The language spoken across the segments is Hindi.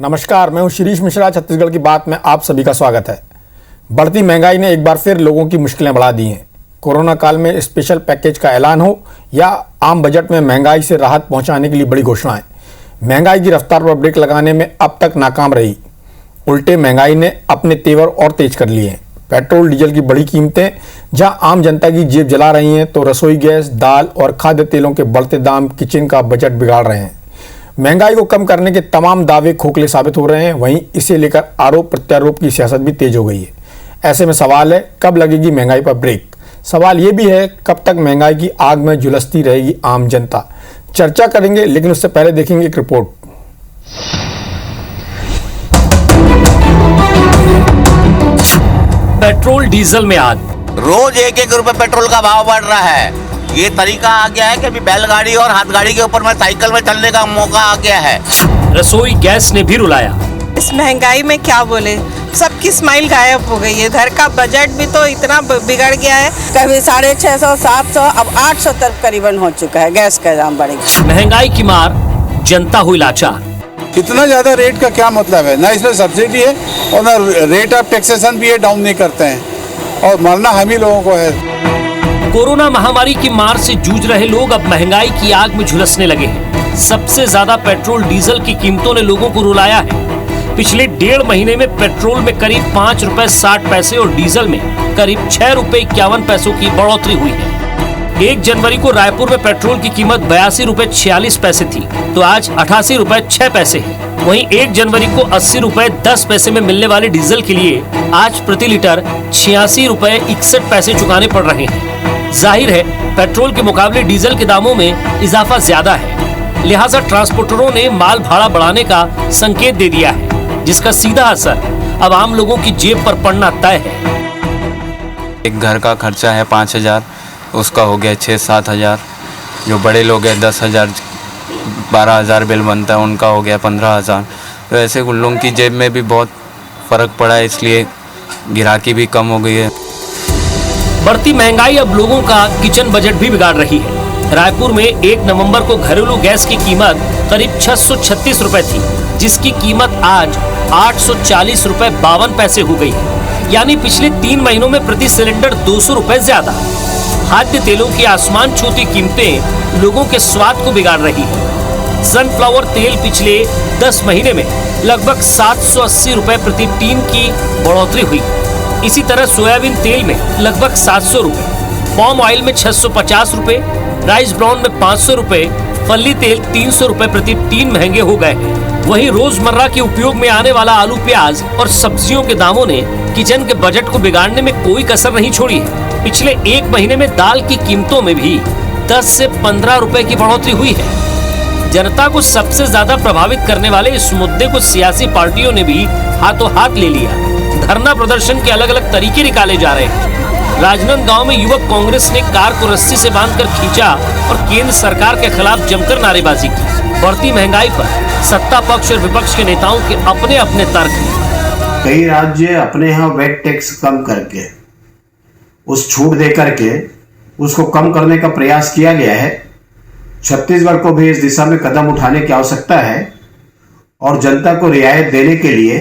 नमस्कार, मैं हूं शिरीष मिश्रा। छत्तीसगढ़ की बात में आप सभी का स्वागत है। बढ़ती महंगाई ने एक बार फिर लोगों की मुश्किलें बढ़ा दी हैं। कोरोना काल में स्पेशल पैकेज का ऐलान हो या आम बजट में महंगाई से राहत पहुंचाने के लिए बड़ी घोषणाएं, महंगाई की रफ्तार पर ब्रेक लगाने में अब तक नाकाम रही। उल्टे महंगाई ने अपने तेवर और तेज कर लिए हैं। पेट्रोल डीजल की बड़ी कीमतें जहां आम जनता की जेब जला रही हैं, तो रसोई गैस, दाल और खाद्य तेलों के बढ़ते दाम किचन का बजट बिगाड़ रहे हैं। महंगाई को कम करने के तमाम दावे खोखले साबित हो रहे हैं। वहीं इसे लेकर आरोप प्रत्यारोप की सियासत भी तेज हो गई है। ऐसे में सवाल है, कब लगेगी महंगाई पर ब्रेक? सवाल ये भी है, कब तक महंगाई की आग में झुलसती रहेगी आम जनता? चर्चा करेंगे, लेकिन उससे पहले देखेंगे एक रिपोर्ट। पेट्रोल डीजल में आग। रोज 1-1 रुपए पेट्रोल का भाव बढ़ रहा है। ये तरीका आ गया है कि अभी बैलगाड़ी और हाथगाड़ी के ऊपर में साइकिल में चलने का मौका आ गया है। रसोई गैस ने भी रुलाया। इस महंगाई में क्या बोले, सबकी स्माइल गायब हो गई है। घर का बजट भी तो इतना बिगड़ गया है। कभी 650, 700, अब 800 तक करीबन हो चुका है। गैस का दाम बढ़ गया। महंगाई की मार, जनता हुई लाचार। इतना ज्यादा रेट का क्या मतलब है? ना इसमें सब्सिडी है और ना रेट ऑफ टैक्सेशन भी ये डाउन नहीं करते हैं, और मरना हम ही लोगों को है। कोरोना महामारी की मार से जूझ रहे लोग अब महंगाई की आग में झुलसने लगे हैं। सबसे ज्यादा पेट्रोल डीजल की कीमतों ने लोगों को रुलाया है। पिछले 1.5 महीने में पेट्रोल में करीब 5 रुपए 60 पैसे और डीजल में करीब 6 रुपए 51 पैसों की बढ़ोतरी हुई है। 1 जनवरी को रायपुर में पेट्रोल की कीमत 82 रुपए 46 पैसे थी, तो आज 88 रुपए 6 पैसे है। वहीं 1 जनवरी को 80 रुपए 10 पैसे में मिलने वाले डीजल के लिए आज प्रति लीटर 86 रुपए 61 पैसे चुकाने पड़ रहे हैं। जाहिर है, पेट्रोल के मुकाबले डीजल के दामों में इजाफा ज्यादा है, लिहाजा ट्रांसपोर्टरों ने माल भाड़ा बढ़ाने का संकेत दे दिया है, जिसका सीधा असर अब आम लोगों की जेब पर पड़ना तय है। एक घर का खर्चा है 5,000, उसका हो गया 6-7 हज़ार। जो बड़े लोग हैं 10,000 12,000 बिल बनता है, उनका हो गया 15,000। तो ऐसे उन लोगों की जेब में भी बहुत फ़र्क पड़ा है, इसलिए गिराकी भी कम हो गई है। बढ़ती महंगाई अब लोगों का किचन बजट भी बिगाड़ रही है। रायपुर में 1 नवंबर को घरेलू गैस की कीमत करीब 636 रुपए थी, जिसकी कीमत आज 840 रुपए 52 पैसे हो गई है। यानी पिछले 3 महीनों में प्रति सिलेंडर 200 रुपए ज्यादा। खाद्य तेलों की आसमान छूती कीमतें लोगों के स्वाद को बिगाड़ रही है। सनफ्लावर तेल पिछले 10 महीने में लगभग 780 रुपए प्रति टीन की बढ़ोतरी हुई। इसी तरह सोयाबीन तेल में लगभग 700 रुपए, पाम ऑयल में 650 रुपए, राइस ब्राउन में 500 रुपए, फली तेल 300 रुपए प्रति टीन महंगे हो गए हैं। वहीं रोजमर्रा के उपयोग में आने वाला आलू, प्याज और सब्जियों के दामों ने किचन के बजट को बिगाड़ने में कोई कसर नहीं छोड़ी है। पिछले 1 महीने में दाल की कीमतों में भी 10 से 15 रुपए की बढ़ोतरी हुई है। जनता को सबसे ज्यादा प्रभावित करने वाले इस मुद्दे को सियासी पार्टियों ने भी हाथों हाथ ले लिया। धरना प्रदर्शन के अलग अलग तरीके निकाले जा रहे हैं। राजनांदगांव में युवक कांग्रेस ने कार को रस्सी से बांधकर खींचा और केंद्र सरकार के खिलाफ जमकर नारेबाजी की। बढ़ती महंगाई पर सत्ता पक्ष और विपक्ष के नेताओं के अपने अपने तर्क हैं। कई राज्य अपने यहाँ वेट टैक्स कम करके, उस छूट दे करके उसको कम करने का प्रयास किया गया है। छत्तीसगढ़ को भी इस दिशा में कदम उठाने की आवश्यकता है और जनता को रियायत देने के लिए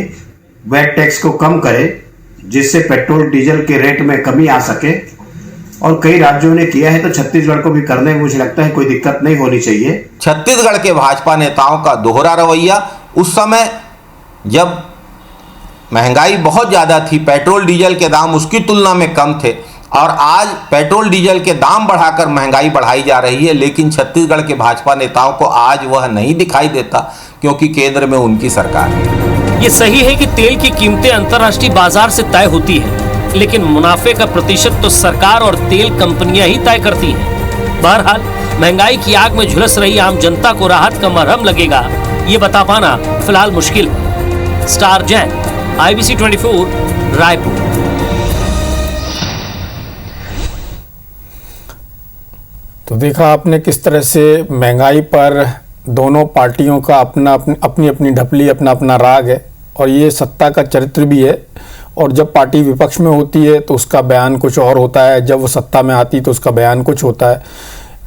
वेट टैक्स को कम करे, जिससे पेट्रोल डीजल के रेट में कमी आ सके। और कई राज्यों ने किया है, तो छत्तीसगढ़ को भी करने में मुझे लगता है कोई दिक्कत नहीं होनी चाहिए। छत्तीसगढ़ के भाजपा नेताओं का दोहरा रवैया, उस समय जब महंगाई बहुत ज़्यादा थी, पेट्रोल डीजल के दाम उसकी तुलना में कम थे, और आज पेट्रोल डीजल के दाम बढ़ाकर महंगाई बढ़ाई जा रही है। लेकिन छत्तीसगढ़ के भाजपा नेताओं को आज वह नहीं दिखाई देता, क्योंकि केंद्र में उनकी सरकार है। ये सही है कि तेल की कीमतें अंतर्राष्ट्रीय बाजार से तय होती हैं, लेकिन मुनाफे का प्रतिशत तो सरकार और तेल कंपनियां ही तय करती हैं। बहरहाल, महंगाई की आग में झुलस रही आम जनता को राहत का मरहम लगेगा, ये बता पाना फिलहाल मुश्किल है। Star Jain, IBC 24, Raipur. तो देखा आपने किस तरह से महंगाई पर दोनों पार्टियों का अपनी अपनी ढपली, अपना अपना राग है, और ये सत्ता का चरित्र भी है। और जब पार्टी विपक्ष में होती है तो उसका बयान कुछ और होता है, जब वो सत्ता में आती तो उसका बयान कुछ होता है।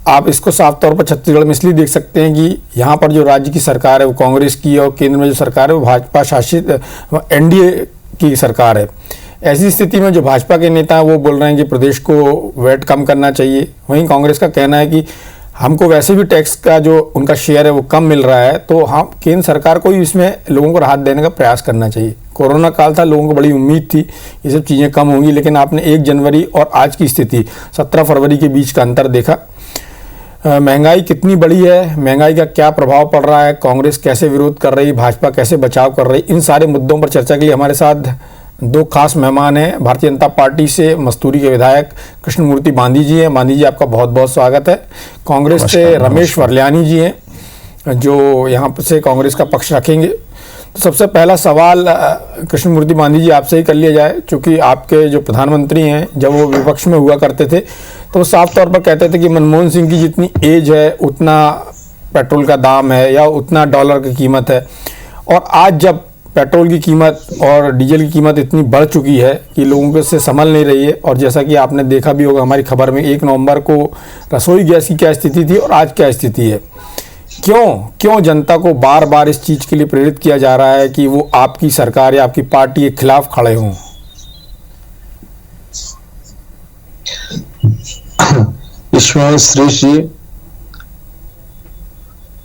आप इसको साफ तौर पर छत्तीसगढ़ में इसलिए देख सकते हैं कि यहाँ पर जो राज्य की सरकार है वो कांग्रेस की और केंद्र में जो सरकार है वो भाजपा शासित एनडीए की सरकार है। ऐसी स्थिति में जो भाजपा के नेता हैं वो बोल रहे हैं कि प्रदेश को वैट कम करना चाहिए, वहीं कांग्रेस का कहना है कि हमको वैसे भी टैक्स का जो उनका शेयर है वो कम मिल रहा है, तो हम केंद्र सरकार को ही इसमें लोगों को राहत देने का प्रयास करना चाहिए। कोरोना काल था, लोगों को बड़ी उम्मीद थी ये सब चीज़ें कम होंगी, लेकिन आपने 1 जनवरी और आज की स्थिति 17 फरवरी के बीच का अंतर देखा। महंगाई कितनी बड़ी है, महंगाई का क्या प्रभाव पड़ रहा है, कांग्रेस कैसे विरोध कर रही, भाजपा कैसे बचाव कर रही, इन सारे मुद्दों पर चर्चा के लिए हमारे साथ 2 खास मेहमान हैं। भारतीय जनता पार्टी से मस्तूरी के विधायक कृष्णमूर्ति बांदी जी हैं। बांदी जी, आपका बहुत बहुत स्वागत है। कांग्रेस से रमेश वर्ल्यानी जी हैं जो यहाँ से कांग्रेस का पक्ष रखेंगे। तो सबसे पहला सवाल कृष्णमूर्ति बांदी जी आपसे ही कर लिया जाए, क्योंकि आपके जो प्रधानमंत्री हैं जब वो विपक्ष में हुआ करते थे तो वो साफ तौर पर कहते थे कि मनमोहन सिंह की जितनी एज है उतना पेट्रोल का दाम है या उतना डॉलर की कीमत है, और आज जब पेट्रोल की कीमत और डीजल की कीमत इतनी बढ़ चुकी है कि लोगों को इससे संभल नहीं रही है। और जैसा कि आपने देखा भी होगा हमारी खबर में 1 नवंबर को रसोई गैस की क्या स्थिति थी और आज क्या स्थिति है। क्यों जनता को बार बार इस चीज़ के लिए प्रेरित किया जा रहा है कि वो आपकी सरकार या आपकी पार्टी के खिलाफ खड़े हों? ईश्वर श्रेष्ठ जी,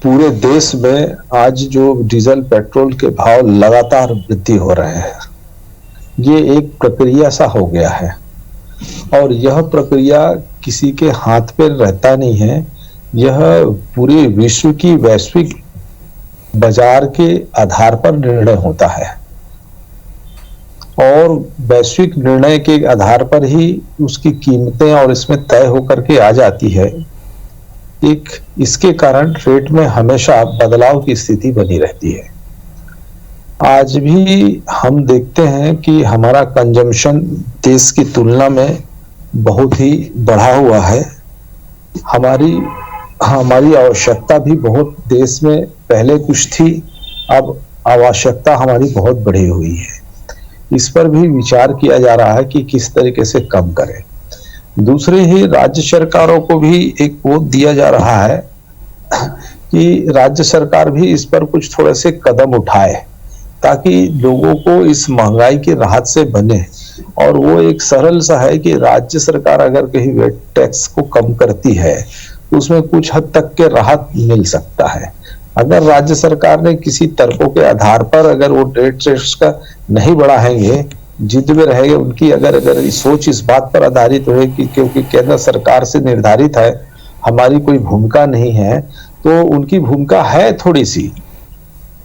पूरे देश में आज जो डीजल पेट्रोल के भाव लगातार वृद्धि हो रहे हैं, ये एक प्रक्रिया सा हो गया है और यह प्रक्रिया किसी के हाथ पे रहता नहीं है। यह पूरे विश्व की वैश्विक बाजार के आधार पर निर्णय होता है और वैश्विक निर्णय के आधार पर ही उसकी कीमतें और इसमें तय होकर के आ जाती है। इसके कारण रेट में हमेशा बदलाव की स्थिति बनी रहती है। आज भी हम देखते हैं कि हमारा कंजम्पशन देश की तुलना में बहुत ही बढ़ा हुआ है। हमारी आवश्यकता भी बहुत देश में पहले कुछ थी, अब आवश्यकता हमारी बहुत बढ़ी हुई है। इस पर भी विचार किया जा रहा है कि किस तरीके से कम करें। दूसरे ही राज्य सरकारों को भी एक वो दिया जा रहा है कि राज्य सरकार भी इस पर कुछ थोड़े से कदम उठाए ताकि लोगों को इस महंगाई की राहत से बने। और वो एक सरल सा है कि राज्य सरकार अगर कहीं वेट टैक्स को कम करती है तो उसमें कुछ हद तक के राहत मिल सकता है। अगर राज्य सरकार ने किसी तर्कों के आधार पर अगर वो वेट टैक्स का नहीं बढ़ाएंगे, जिद में रहेंगे, उनकी अगर सोच इस बात पर आधारित हो कि क्योंकि केंद्र सरकार से निर्धारित है, हमारी कोई भूमिका नहीं है, तो उनकी भूमिका है थोड़ी सी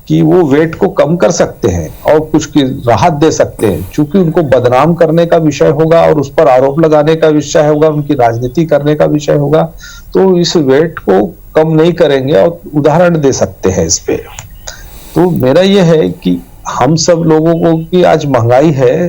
कि वो वेट को कम कर सकते हैं और कुछ की राहत दे सकते हैं। चूंकि उनको बदनाम करने का विषय होगा और उस पर आरोप लगाने का विषय होगा, उनकी राजनीति करने का विषय होगा, तो इस वेट को कम नहीं करेंगे और उदाहरण दे सकते हैं इस पे। तो मेरा यह है कि हम सब लोगों को कि आज महंगाई है,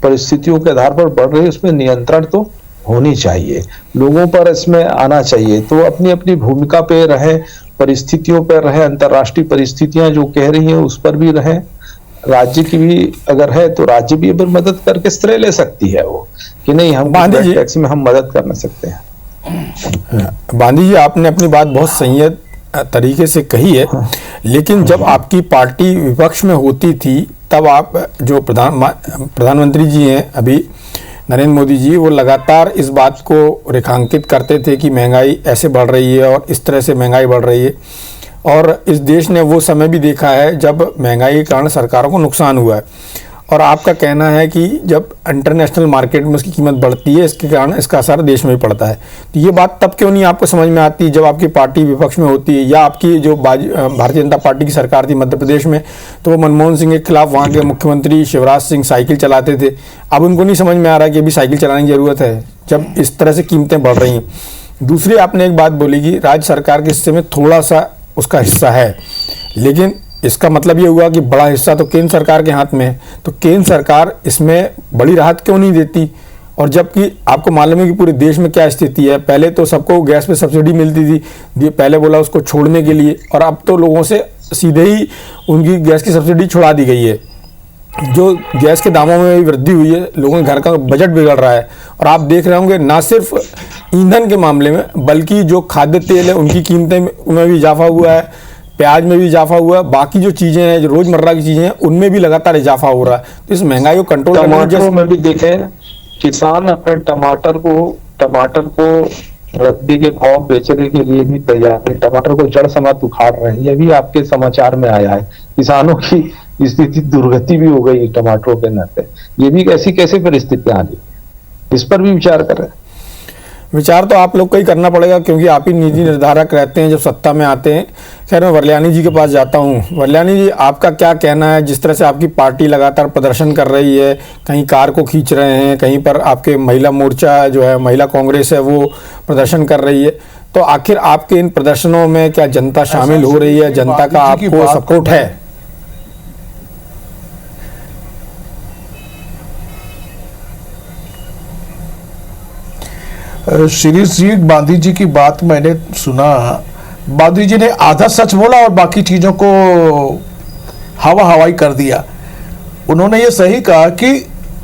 परिस्थितियों के आधार पर बढ़ रही है, उसमें नियंत्रण तो होनी चाहिए, लोगों पर इसमें आना चाहिए। तो अपनी अपनी भूमिका पे रहे, परिस्थितियों पर रहे, अंतर्राष्ट्रीय परिस्थितियां जो कह रही हैं उस पर भी रहे। राज्य की भी अगर है तो राज्य भी अगर मदद करके श्रेय ले सकती है वो कि नहीं, हम टैक्स में हम मदद कर सकते हैं। बांदी जी, आपने अपनी बात बहुत संयत तरीके से कही है, लेकिन जब आपकी पार्टी विपक्ष में होती थी तब आप जो प्रधानमंत्री जी हैं अभी नरेंद्र मोदी जी, वो लगातार इस बात को रेखांकित करते थे कि महंगाई ऐसे बढ़ रही है और इस तरह से महंगाई बढ़ रही है। और इस देश ने वो समय भी देखा है जब महंगाई के कारण सरकारों को नुकसान हुआ है। और आपका कहना है कि जब इंटरनेशनल मार्केट में उसकी कीमत बढ़ती है, इसके कारण इसका असर देश में भी पड़ता है। तो ये बात तब क्यों नहीं आपको समझ में आती जब आपकी पार्टी विपक्ष में होती है, या आपकी जो भारतीय जनता पार्टी की सरकार थी मध्य प्रदेश में, तो वो मनमोहन सिंह के खिलाफ वहाँ के मुख्यमंत्री शिवराज सिंह साइकिल चलाते थे। अब उनको नहीं समझ में आ रहा कि अभी साइकिल चलाने की ज़रूरत है जब इस तरह से कीमतें बढ़ रही हैं। दूसरी आपने एक बात बोली कि राज्य सरकार के हिस्से में थोड़ा सा उसका हिस्सा है, लेकिन इसका मतलब ये हुआ कि बड़ा हिस्सा तो केंद्र सरकार के हाथ में है। तो केंद्र सरकार इसमें बड़ी राहत क्यों नहीं देती? और जबकि आपको मालूम है कि पूरे देश में क्या स्थिति है। पहले तो सबको गैस पे सब्सिडी मिलती थी, पहले बोला उसको छोड़ने के लिए, और अब तो लोगों से सीधे ही उनकी गैस की सब्सिडी छुड़ा दी गई है। जो गैस के दामों में भी वृद्धि हुई है, लोगों के घर का बजट बिगड़ रहा है। और आप देख रहे होंगे ना सिर्फ ईंधन के मामले में बल्कि जो खाद्य तेल है उनकी कीमतें में भी इजाफा हुआ है, प्याज में भी इजाफा हुआ है, बाकी जो चीज़ें हैं जो रोज़मर्रा की चीज़ें हैं उनमें भी लगातार इजाफा हो रहा है। तो इस महंगाई को कंट्रोल करने टमाटरों में भी देखें, किसान अपने टमाटर को रद्दी के भाव बेचने के लिए भी तैयार है, टमाटर को जड़ समेत उखाड़ रहे हैं। ये भी आपके समाचार में आया है। किसानों की स्थिति दुर्गति भी हो गई टमाटरों के नाते। ये भी ऐसी कैसे परिस्थितियां आ गई, इस पर भी विचार कर रहे हैं। विचार तो आप लोग को ही करना पड़ेगा क्योंकि आप ही नीति निर्धारक रहते हैं जब सत्ता में आते हैं। खैर, मैं वर्ल्यानी जी के पास जाता हूँ। वर्ल्यानी जी, आपका क्या कहना है जिस तरह से आपकी पार्टी लगातार प्रदर्शन कर रही है, कहीं कार को खींच रहे हैं, कहीं पर आपके महिला मोर्चा जो है, महिला कांग्रेस है, वो प्रदर्शन कर रही है, तो आखिर आपके इन प्रदर्शनों में क्या जनता शामिल हो रही है? जनता का आपको सपोर्ट है? शिरीष जी, गांधी जी की बात मैंने सुना। गांधी जी ने आधा सच बोला और बाकी चीजों को हवाई कर दिया। उन्होंने ये सही कहा कि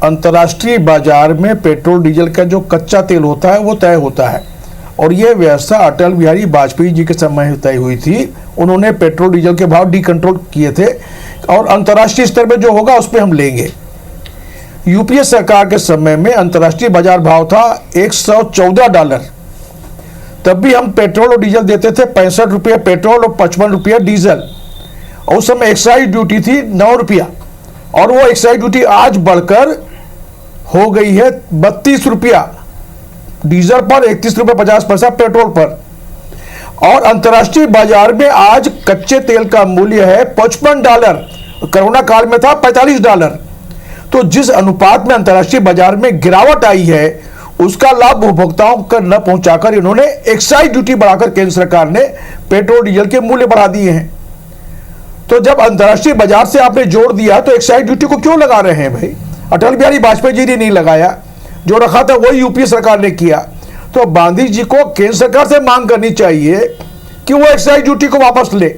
अंतर्राष्ट्रीय बाजार में पेट्रोल डीजल का जो कच्चा तेल होता है वो तय होता है, और ये व्यवस्था अटल बिहारी वाजपेयी जी के समय में तय हुई थी। उन्होंने पेट्रोल डीजल के भाव डिकंट्रोल किए थे और अंतर्राष्ट्रीय स्तर पर जो होगा उस पर हम लेंगे। यूपीए सरकार के समय में अंतर्राष्ट्रीय बाजार भाव था $114। तब भी हम पेट्रोल और डीजल देते थे 65 रुपये पेट्रोल और 55 रुपये डीजल, और उस समय एक्साइज ड्यूटी थी 9 रुपया, और वो एक्साइज ड्यूटी आज बढ़कर हो गई है 32 रुपया डीजल पर, 31 रुपये 50 पैसा पेट्रोल पर। और अंतर्राष्ट्रीय बाजार में आज कच्चे तेल का मूल्य है $55, कोरोना काल में था $45। तो जिस अनुपात में अंतर्राष्ट्रीय बाजार में गिरावट आई है उसका लाभ उपभोक्ताओं को न पहुंचाकर इन्होंने एक्साइज ड्यूटी बढ़ाकर केंद्र सरकार ने पेट्रोल डीजल के मूल्य बढ़ा दिए हैं। तो जब अंतर्राष्ट्रीय बाजार से आपने जोड़ दिया तो एक्साइज ड्यूटी को क्यों लगा रहे हैं भाई? अटल बिहारी वाजपेयी जी ने नहीं लगाया, जो रखा था वही यूपीए सरकार ने किया। तो गांधी जी को केंद्र सरकार से मांग करनी चाहिए कि वो एक्साइज ड्यूटी को वापस ले,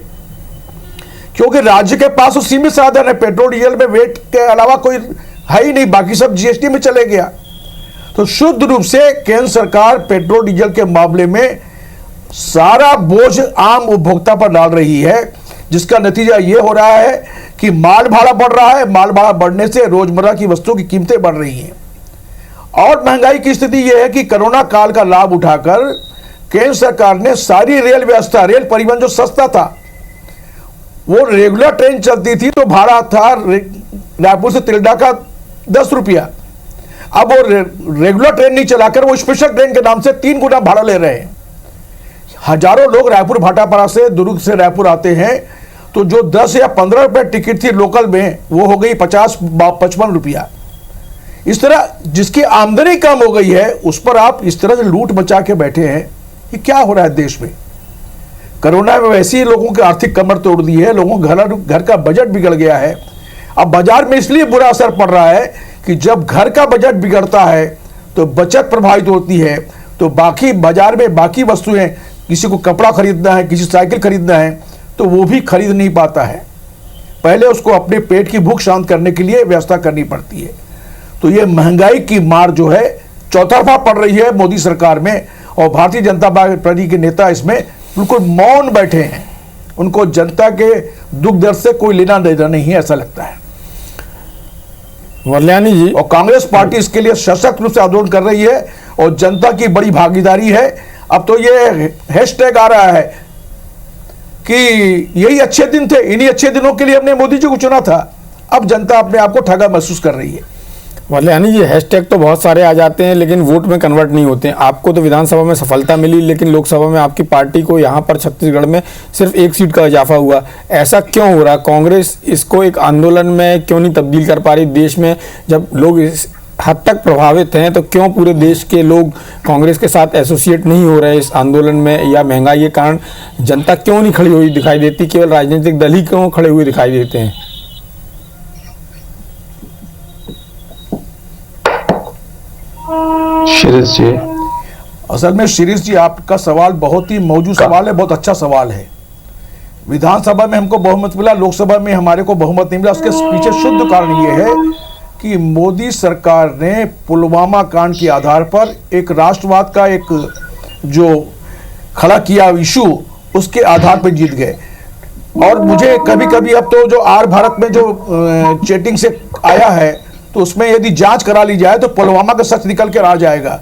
क्योंकि राज्य के पास तो सीमित साधन है। पेट्रोल डीजल में वेट के अलावा कोई है ही नहीं, बाकी सब जीएसटी में चले गया। तो शुद्ध रूप से केंद्र सरकार पेट्रोल डीजल के मामले में सारा बोझ आम उपभोक्ता पर डाल रही है, जिसका नतीजा ये हो रहा है कि माल भाड़ा बढ़ रहा है। माल भाड़ा बढ़ने से रोजमर्रा की वस्तुओं की कीमतें बढ़ रही हैं, और महंगाई की स्थिति यह है कि कोरोना काल का लाभ उठाकर केंद्र सरकार ने सारी रेल व्यवस्था, रेल परिवहन जो सस्ता था, वो रेगुलर ट्रेन चलती थी तो भाड़ा था रायपुर से तिल्दा का 10 रुपया। अब वो रेगुलर ट्रेन नहीं चलाकर वो स्पेशल ट्रेन के नाम से 3 गुना भाड़ा ले रहे हैं। हजारों लोग रायपुर भाटापारा से, दुर्ग से रायपुर आते हैं, तो जो 10 या 15 रुपए टिकट थी लोकल में वो हो गई 50-55 रुपया। इस तरह जिसकी आमदनी कम हो गई है उस पर आप इस तरह से लूट मचा के बैठे हैं। ये क्या हो रहा है देश में? कोरोना में वैसे ही लोगों की आर्थिक कमर तोड़ दी है, लोगों घर का बजट बिगड़ गया है। अब बाजार में इसलिए बुरा असर पड़ रहा है कि जब घर का बजट बिगड़ता है तो बचत प्रभावित होती है, तो बाकी बाजार में बाकी वस्तुएं, किसी को कपड़ा खरीदना है, किसी साइकिल खरीदना है, तो वो भी खरीद नहीं पाता है। पहले उसको अपने पेट की भूख शांत करने के लिए व्यवस्था करनी पड़ती है। तो ये महंगाई की मार जो है चौतरफा पड़ रही है मोदी सरकार में, और भारतीय जनता पार्टी के नेता इसमें बिल्कुल मौन बैठे हैं। उनको जनता के दुख दर्द से कोई लेना देना नहीं है, ऐसा लगता है। वर्ल्यानी जी, और कांग्रेस पार्टी इसके लिए सशक्त रूप से आंदोलन कर रही है और जनता की बड़ी भागीदारी है। अब तो ये हैशटैग आ रहा है कि यही अच्छे दिन थे, इन्हीं अच्छे दिनों के लिए हमने मोदी जी को चुना था। अब जनता अपने आप को ठगा महसूस कर रही है। वर्ल्यानी जी, हैशटैग तो बहुत सारे आ जाते हैं लेकिन वोट में कन्वर्ट नहीं होते हैं। आपको तो विधानसभा में सफलता मिली, लेकिन लोकसभा में आपकी पार्टी को यहाँ पर छत्तीसगढ़ में सिर्फ 1 सीट का इजाफा हुआ। ऐसा क्यों हो रहा? कांग्रेस इसको एक आंदोलन में क्यों नहीं तब्दील कर पा रही? देश में जब लोग इस हद तक प्रभावित हैं तो क्यों पूरे देश के लोग कांग्रेस के साथ एसोसिएट नहीं हो रहे इस आंदोलन में? या महंगाई के कारण जनता क्यों नहीं खड़ी हुई दिखाई देती? केवल राजनीतिक दल ही क्यों खड़े हुए दिखाई देते हैं? शिरीष जी, असल में शिरीष जी, आपका सवाल बहुत ही मौजूद सवाल है, बहुत अच्छा सवाल है। विधानसभा में हमको बहुमत मिला, लोकसभा में हमारे को बहुमत नहीं मिला। उसके पीछे शुद्ध कारण ये है कि मोदी सरकार ने पुलवामा कांड के आधार पर एक राष्ट्रवाद का एक जो खड़ा किया इशू, उसके आधार पर जीत गए। और मुझे कभी कभी अब तो जो आर भारत में जो चैटिंग से आया है, तो उसमें यदि जांच करा ली जाए तो पुलवामा का सच निकल कर आ जाएगा।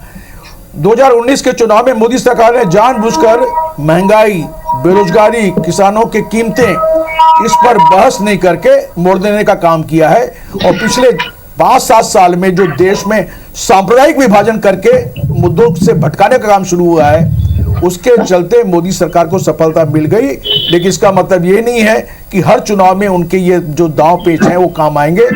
2019 के चुनाव में मोदी सरकार ने जानबूझकर महंगाई, बेरोजगारी, किसानों की कीमतें, इस पर बहस नहीं करके मोड़ देने का काम किया है। और पिछले 5-7 साल में जो देश में सांप्रदायिक विभाजन करके मुद्दों से भटकाने का काम शुरू हुआ है, उसके चलते मोदी सरकार को सफलता मिल गई। लेकिन इसका मतलब ये नहीं है कि हर चुनाव में उनके ये जो दांव पेच हैं वो काम आएंगे।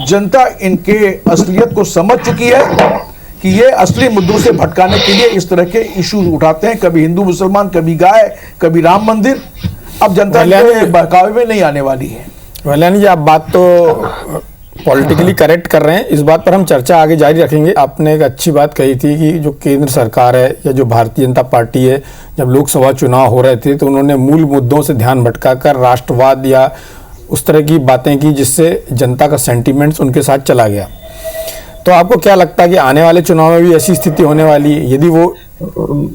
जनता इनके असलियत को समझ चुकी है कि ये असली मुद्दों से भटकाने के लिए इस तरह के इशू उठाते हैं, कभी हिंदू मुसलमान, कभी गाय, कभी राम मंदिर। अब जनता के बहकावे में नहीं आने वाली है। वल्यानी जी, आप बात तो पॉलिटिकली करेक्ट कर रहे हैं, इस बात पर हम चर्चा आगे जारी रखेंगे। आपने एक अच्छी बात कही थी कि जो केंद्र सरकार है या जो भारतीय जनता पार्टी है, जब लोकसभा चुनाव हो रहे थे तो उन्होंने मूल मुद्दों से ध्यान भटकाकर राष्ट्रवाद या उस तरह की बातें की जिससे जनता का सेंटीमेंट्स उनके साथ चला गया। तो आपको क्या लगता है कि आने वाले चुनाव में भी ऐसी स्थिति होने वाली है? यदि वो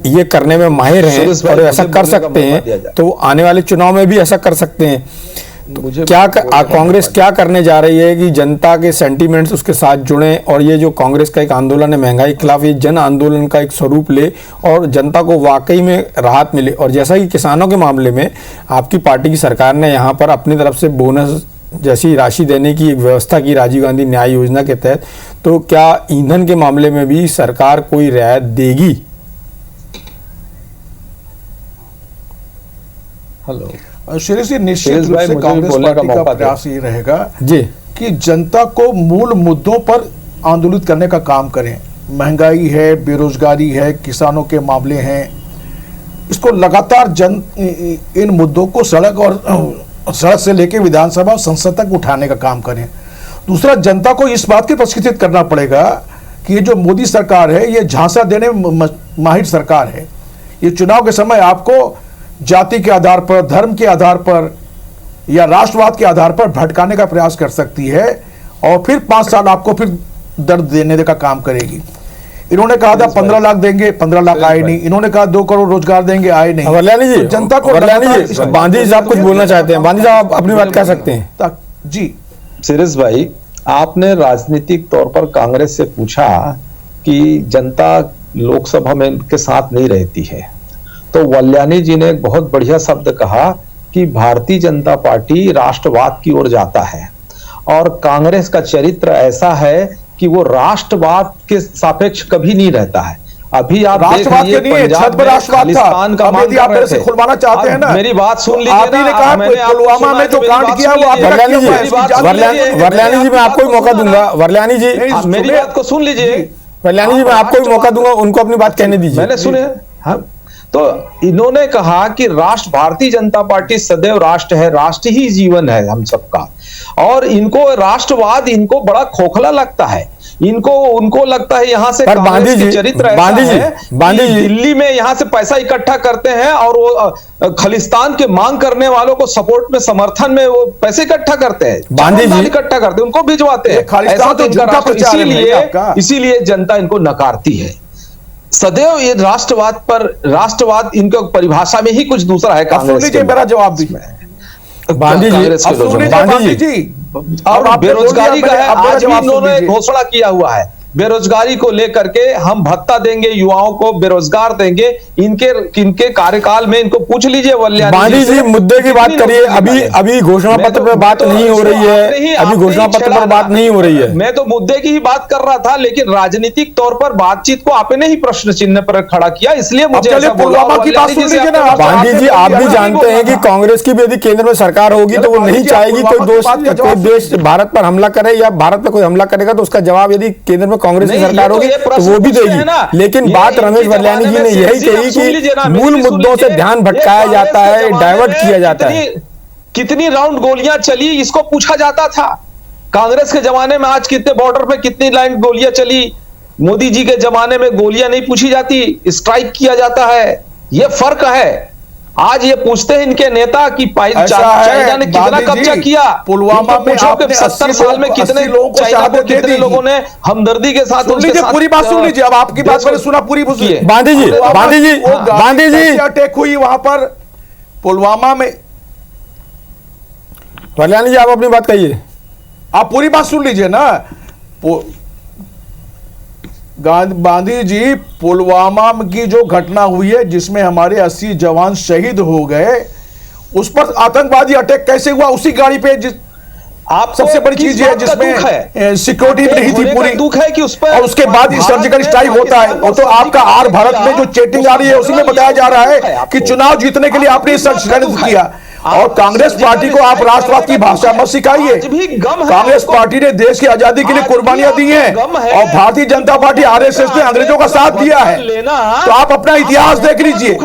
ये करने में माहिर हैं और ऐसा कर सकते हैं तो आने वाले चुनाव में भी ऐसा कर सकते हैं। तो क्या कांग्रेस क्या करने जा रही है कि जनता के सेंटीमेंट्स उसके साथ जुड़े और ये जो कांग्रेस का एक आंदोलन है महंगाई के खिलाफ, ये जन आंदोलन का एक स्वरूप ले और जनता को वाकई में राहत मिले? और जैसा कि किसानों के मामले में आपकी पार्टी की सरकार ने यहाँ पर अपनी तरफ से बोनस जैसी राशि देने की एक व्यवस्था की राजीव गांधी न्याय योजना के तहत, तो क्या ईंधन के मामले में भी सरकार कोई रियायत देगी? हेलो श्रीष जी, निश्चित रूप से कांग्रेस पार्टी का प्रयास ये रहेगा जी कि जनता को मूल मुद्दों पर आंदोलित करने का काम करें। महंगाई है, बेरोजगारी है, किसानों के मामले हैं, इसको लगातार इन मुद्दों को सड़क से लेकर विधानसभा और संसद तक उठाने का काम करें। दूसरा, जनता को इस बात के प्रशिक्षित करना पड़ेगा कि ये जो मोदी सरकार है ये झांसा देने में माहिर सरकार है। ये चुनाव के समय आपको जाति के आधार पर, धर्म के आधार पर या राष्ट्रवाद के आधार पर भटकाने का प्रयास कर सकती है और फिर 5 साल आपको फिर दर्द देने का काम करेगी। इन्होंने कहा था 15 लाख देंगे, 15 लाख आए नहीं। इन्होंने कहा 2 करोड़ रोजगार देंगे, आए नहीं। वल्यानी जी, तो जनता को बांधी साहब कुछ बोलना चाहते हैं। बांधी साहब आप अपनी बात कह सकते हैं। जी सिरिस भाई, आपने राजनीतिक तौर पर कांग्रेस से पूछा कि जनता लोकसभा में के साथ नहीं रहती है, तो वल्यानी जी ने एक बहुत बढ़िया शब्द कहा कि भारतीय जनता पार्टी राष्ट्रवाद की ओर जाता है और कांग्रेस का चरित्र ऐसा है कि वो राष्ट्रवाद के सापेक्ष कभी नहीं रहता है। अभी आप राष्ट्रवाद के नहीं, पंजाब में खालिस्तान का मांग कर रहे थे। खुलवाना चाहते हैं ना, मेरी बात सुन लीजिए। आपने कहा पुलवामा में जो कांड किया वो वल्यानी जी मैं आपको भी मौका दूंगा। वल्यानी जी मेरी बात को सुन लीजिए। वल्यानी जी मैं आपको भी मौका दूंगा, उनको अपनी बात कहने दीजिए। मैंने सुने। हाँ, तो इन्होंने कहा कि राष्ट्र, भारतीय जनता पार्टी सदैव राष्ट्र है, राष्ट्र ही जीवन है हम सबका। और इनको राष्ट्रवाद इनको बड़ा खोखला लगता है। उनको लगता है यहाँ से कांग्रेस के चरित्र ऐसा है, दिल्ली में यहाँ से पैसा इकट्ठा करते हैं और वो खालिस्तान के मांग करने वालों को सपोर्ट में, समर्थन में वो पैसे इकट्ठा करते हैं, इकट्ठा करते हैं, उनको भिजवाते हैं। ऐसा तो इसीलिए जनता इनको नकारती है। सदैव ये राष्ट्रवाद इनको परिभाषा में ही कुछ दूसरा है। कांग्रेस के मेरा जवाब भी बांधी जी और बेरोजगारी का है। आज भी इन्होंने घोषणा किया हुआ है बेरोजगारी को लेकर के, हम भत्ता देंगे, युवाओं को बेरोजगार देंगे। इनके कार्यकाल में इनको पूछ लीजिए वल्यानी बांधी जी, मुद्दे की बात करिए। अभी घोषणा पत्र पर बात नहीं हो रही है। अभी घोषणा पत्र पर बात नहीं हो रही है। मैं तो मुद्दे की ही बात कर रहा था, लेकिन राजनीतिक तौर पर बातचीत को आपने ही प्रश्न चिन्ह पर खड़ा किया, इसलिए मुझे बांधी जी, आप भी जानते हैं कि कांग्रेस की भी यदि केंद्र में सरकार होगी तो वो नहीं चाहेगी कोई देश भारत पर हमला करे या भारत पर कोई हमला करेगा तो उसका जवाब यदि केंद्र में कांग्रेस की सरकार होगी तो वो भी देगी। लेकिन बात रमेश वल्यानी जी ने यही कही कि मूल मुद्दों से ध्यान भटकाया जाता है, डाइवर्ट किया जाता है। कितनी राउंड गोलियां चली इसको पूछा जाता था। कांग्रेस के जमाने में आज कितने बॉर्डर पे कितनी लाइन गोलियां चली, मोदी जी के जमाने में गोलियां नहीं पूछी जाती, स्ट्राइक किया जाता है। यह फर्क है। आज ये पूछते हैं इनके नेता कि चाइना ने कितना कब्जा किया, पुलवामा में आपने 70 साल में कितने लोगों को शहादत दे दी, लोगों ने हमदर्दी के साथ पूरी बात सुन लीजिए। अब आपकी बात मैंने सुना पूरी। बांदी जी अटैक हुई वहां पर पुलवामा में। वर्ल्यानी जी आप अपनी बात कहिए, आप पूरी बात सुन लीजिए ना। गांधी जी, पुलवामा की जो घटना हुई है जिसमें हमारे 80 जवान शहीद हो गए, उस पर आतंकवादी अटैक कैसे हुआ? उसी गाड़ी पे आप सबसे बड़ी चीज है जिसमें सिक्योरिटी नहीं थी पूरी, दुख है कि उस पर, और उसके बाद ही सर्जिकल स्ट्राइक होता है। और तो आपका आर भारत में जो चैटिंग आ रही है उसी में बताया जा रहा है कि चुनाव जीतने के लिए आपने षड्यंत्र किया। और कांग्रेस पार्टी को आप राष्ट्रवाद की भाषा मत सिखाइए। कांग्रेस पार्टी ने देश की आजादी के लिए कुर्बानियां दी हैं और भारतीय जनता पार्टी आरएसएस ने अंग्रेजों का साथ दिया है। तो आप अपना इतिहास देख लीजिए,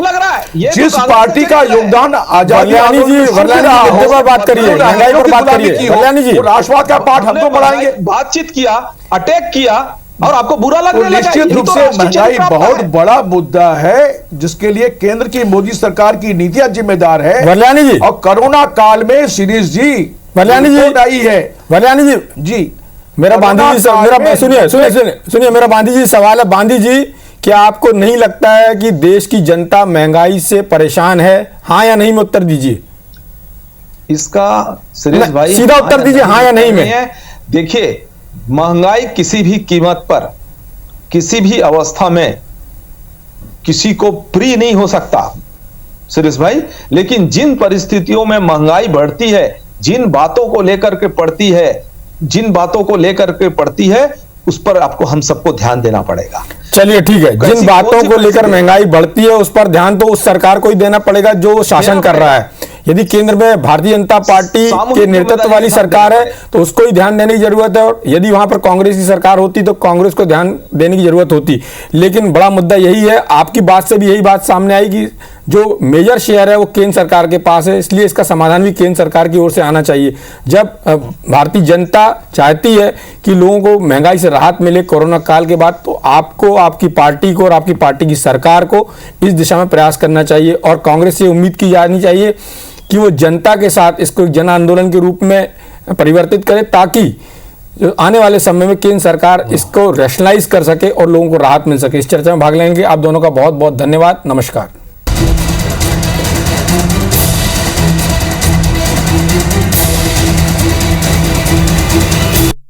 जिस पार्टी का योगदान आजादी पर बात करिए, महंगाई पर बात करिए। वर्ल्यानी जी, राष्ट्रवाद का पाठ हम तो पढ़ाएंगे। बातचीत किया, अटैक किया और आपको बुरा लगने लगा। निश्चित रूप से महंगाई बहुत बड़ा मुद्दा है जिसके लिए केंद्र की मोदी सरकार की नीतियां जिम्मेदार है। वर्ल्यानी जी, और कोरोना काल में शिरीष जी, वर्ल्यानी जी आई है। वर्ल्यानी जी मेरा बांदी जी, मेरा सुनिए मेरा बांदी जी सवाल है। बांदी जी, क्या आपको नहीं लगता है कि देश की जनता महंगाई से परेशान है? हाँ या नहीं में उत्तर दीजिए। इसका शिरीष भाई सीधा उत्तर दीजिए, हाँ या नहीं में। देखिए, महंगाई किसी भी कीमत पर, किसी भी अवस्था में किसी को प्रिय नहीं हो सकता शिरीष भाई। लेकिन जिन परिस्थितियों में महंगाई बढ़ती है, जिन बातों को लेकर के पड़ती है, उस पर आपको हम सबको ध्यान देना पड़ेगा। चलिए ठीक है, जिन बातों को लेकर महंगाई बढ़ती है उस पर ध्यान तो उस सरकार को ही देना पड़ेगा जो शासन कर रहा है। यदि केंद्र में भारतीय जनता पार्टी के नेतृत्व वाली सरकार है तो उसको ही ध्यान देने की जरूरत है, और यदि वहां पर कांग्रेस की सरकार होती तो कांग्रेस को ध्यान देने की जरूरत होती। लेकिन बड़ा मुद्दा यही है, आपकी बात से भी यही बात सामने आई कि जो मेजर शेयर है वो केंद्र सरकार के पास है, इसलिए इसका समाधान भी केंद्र सरकार की ओर से आना चाहिए। जब भारतीय जनता चाहती है कि लोगों को महंगाई से राहत मिले कोरोना काल के बाद, तो आपको, आपकी पार्टी को और आपकी पार्टी की सरकार को इस दिशा में प्रयास करना चाहिए। और कांग्रेस से उम्मीद की जानी चाहिए कि वो जनता के साथ इसको जन आंदोलन के रूप में परिवर्तित करे, ताकि जो आने वाले समय में केंद्र सरकार इसको रैशनलाइज कर सके और लोगों को राहत मिल सके। इस चर्चा में भाग लेंगे आप दोनों का बहुत बहुत धन्यवाद। नमस्कार।